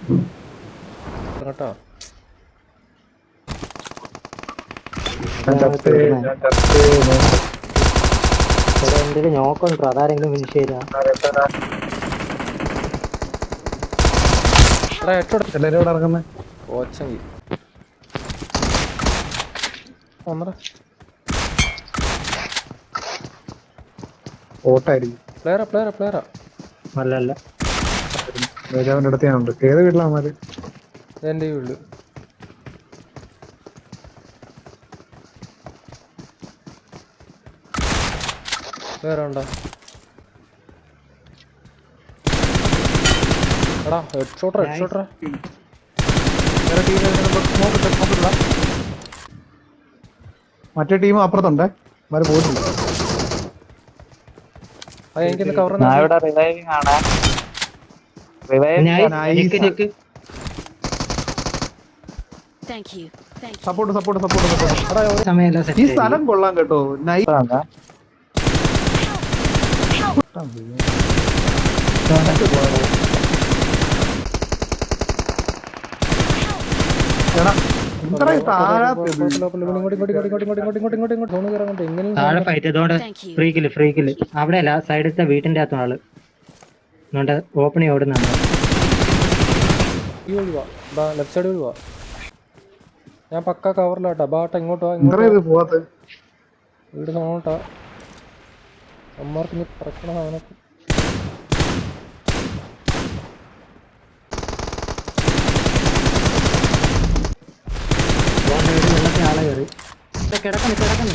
കേട്ടോ. എന്തെങ്കിലും നോക്കണ്ടോ? അതാരെങ്കിലും ഫിനിഷ് ചെയ്താ എല്ലാരും ഇവിടെ ഇറങ്ങുന്നേ. ഓച്ചെങ്കി ഓട്ടായിരിക്കും. പ്ലെയറാ. അല്ലല്ല. രാജാവിന്റെ അടുത്ത് ഞാനുണ്ട്. ഏത് വീട്ടിലാമാര്? എൻ്റെ വീട്ടില്. വേറെ ഉണ്ടോ? എടാ ഹെഡ്ഷോട്ടറാ. മറ്റേ ടീം അപ്പുറത്തുണ്ടേ. അവര് പോയിട്ടുണ്ട്. എനിക്കൊന്ന് കവർ സപ്പോർട്ട്. ഈ സ്ഥലം കൊള്ളാൻ കേട്ടോ. താഴെ ഫൈറ്റ് ഇതോടെ ഫ്രീക്കില് അവിടെയല്ല, സൈഡിലത്തെ വീട്ടിന്റെ അകത്ത് ആള് ഓപ്പണിങ് ഓടുന്നുണ്ട്. ലെഫ്റ്റ് സൈഡ് വഴി വാ. ഞാൻ പക്ക കവറിലാട്ടാ. ബാട്ട ഇങ്ങോട്ടോ വീട് നോട്ടാ. അമ്മമാർക്ക് ഇനി പറക്കണ സാധനമൊക്കെ ആളെ കയറി കിടക്കുന്നു.